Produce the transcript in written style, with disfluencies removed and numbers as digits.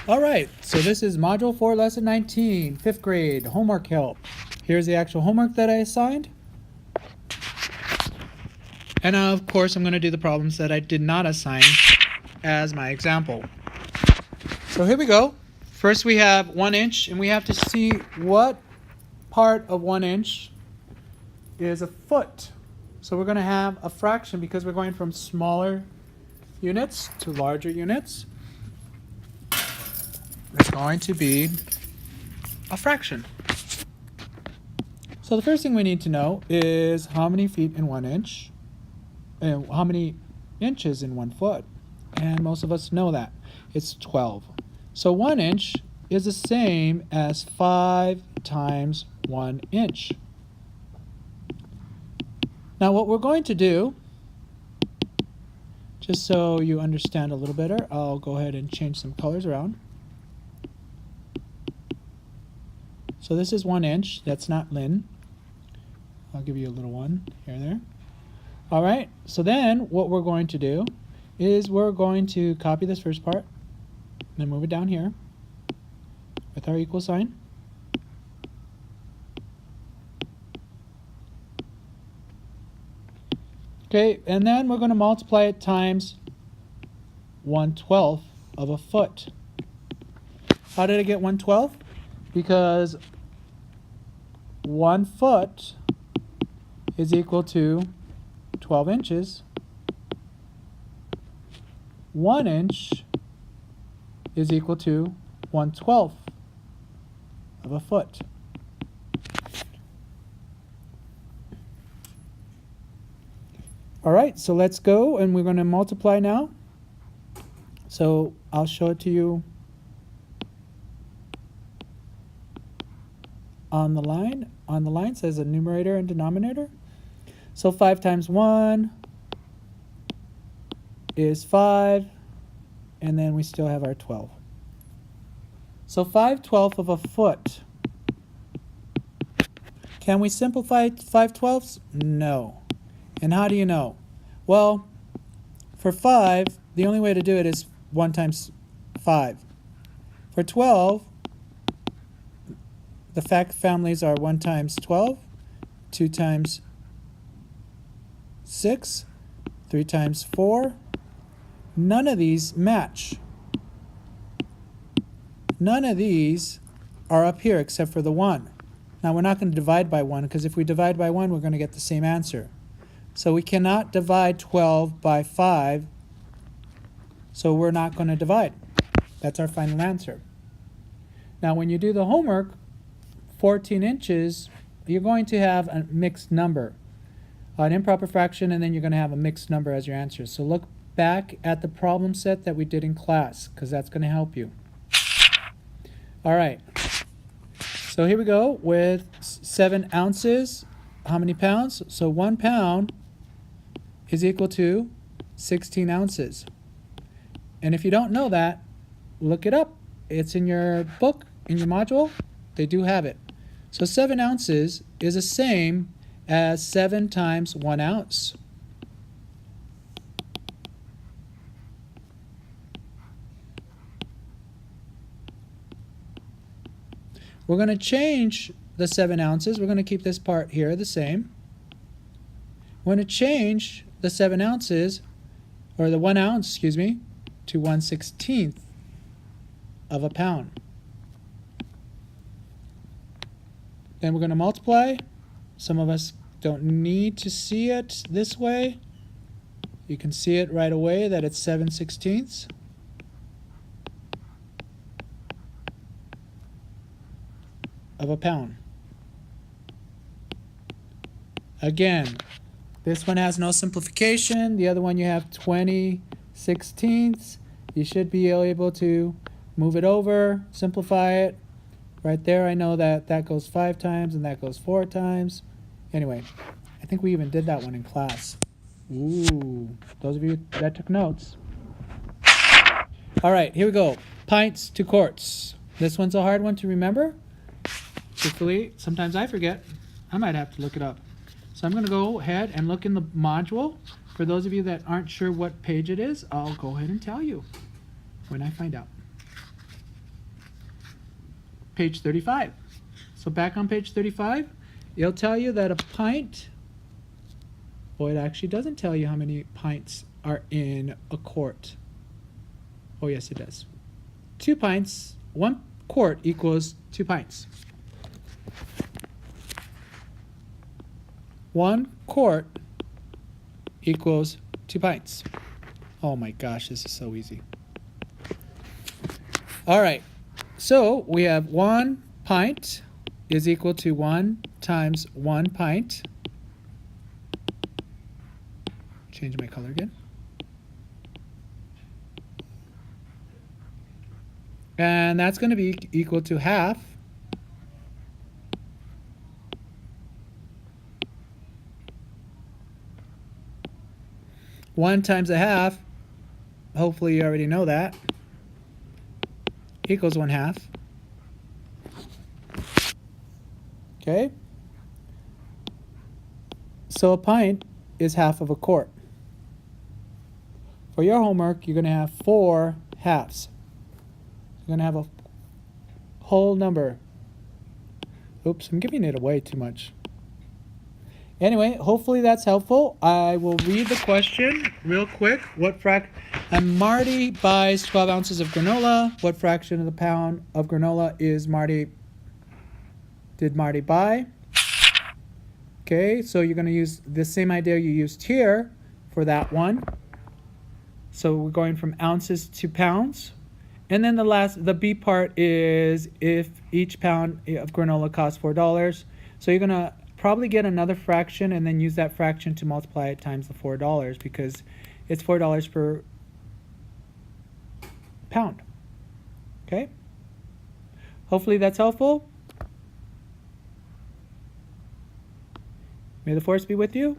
All right, so this is Module 4, Lesson 19, 5th grade, homework help. Here's the actual homework that I assigned. And of course, I'm going to do the problems that I did not assign as my example. So here we go. First we have 1 inch, and we have to see what part of 1 inch is a foot. So we're going to have a fraction because we're going from smaller units to larger units. It's going to be a fraction. So the first thing we need to know is how many feet in 1 inch and how many inches in 1 foot. And most of us know that. It's 12. So 1 inch is the same as 5 times 1 inch. Now what we're going to do, just so you understand a little better, I'll go ahead and change some colors around. So this is 1 inch. That's not Lynn. I'll give you a little one here and there. All right, so then what we're going to do is we're going to copy this first part, then move it down here with our equal sign. Okay, and then we're going to multiply it times 1/12 of a foot. How did I get 1/12? Because 1 foot is equal to 12 inches. 1 inch is equal to 1/12 of a foot. All right, so let's go, and we're going to multiply now. So I'll show it to you on the line. On the line says a numerator and denominator. So 5 times 1 is 5, and then we still have our 12. So 5/12 of a foot. Can we simplify 5/12? No. And how do you know? Well, for 5, the only way to do it is 1 times 5. For 12, the fact families are 1 times 12, 2 times 6, 3 times 4. None of these match. None of these are up here except for the 1. Now we're not going to divide by 1 because if we divide by 1, we're going to get the same answer. So we cannot divide 12 by 5, so we're not going to divide. That's our final answer. Now when you do the homework, 14 inches, you're going to have a mixed number, an improper fraction, and then you're going to have a mixed number as your answer. So look back at the problem set that we did in class, because that's going to help you. All right, so here we go with 7 ounces. How many pounds? So 1 pound is equal to 16 ounces. And if you don't know that, look it up. It's in your book, in your module. They do have it. So 7 ounces is the same as 7 times 1 ounce. We're going to change the 7 ounces. We're going to keep this part here the same. We're going to change the 7 ounces, or the 1 ounce, excuse me, to 1/16 of a pound. Then we're going to multiply. Some of us don't need to see it this way. You can see it right away that it's 7/16 of a pound. Again, this one has no simplification. The other one you have 20/16. You should be able to move it over, simplify it. Right there, I know that that goes 5 times and that goes 4 times. Anyway, I think we even did that one in class. Ooh, those of you that took notes. All right, here we go. Pints to quarts. This one's a hard one to remember. Truthfully, sometimes I forget. I might have to look it up. So I'm going to go ahead and look in the module. For those of you that aren't sure what page it is, I'll go ahead and tell you when I find out. page 35. So back on page 35, it'll tell you that a pint, well, it actually doesn't tell you how many pints are in a quart. Oh, yes, it does. 2 pints, 1 quart equals 2 pints. 1 quart equals 2 pints. Oh my gosh, this is so easy. All right, so we have 1 pint is equal to 1 times 1 pint. Change my color again. And that's going to be equal to half one times a half, hopefully you already know that, equals 1/2. Okay? So a pint is half of a quart. For your homework, you're going to have 4 halves. You're going to have a whole number. Oops, I'm giving it away too much. Anyway, hopefully that's helpful. I will read the question real quick. And Marty buys 12 ounces of granola. What fraction of the pound of granola did Marty buy? Okay, so you're going to use the same idea you used here for that one. So we're going from ounces to pounds. And then the B part is if each pound of granola costs $4. So you're going to probably get another fraction and then use that fraction to multiply it times the $4 because it's $4 per pound. Okay? Hopefully that's helpful. May the force be with you.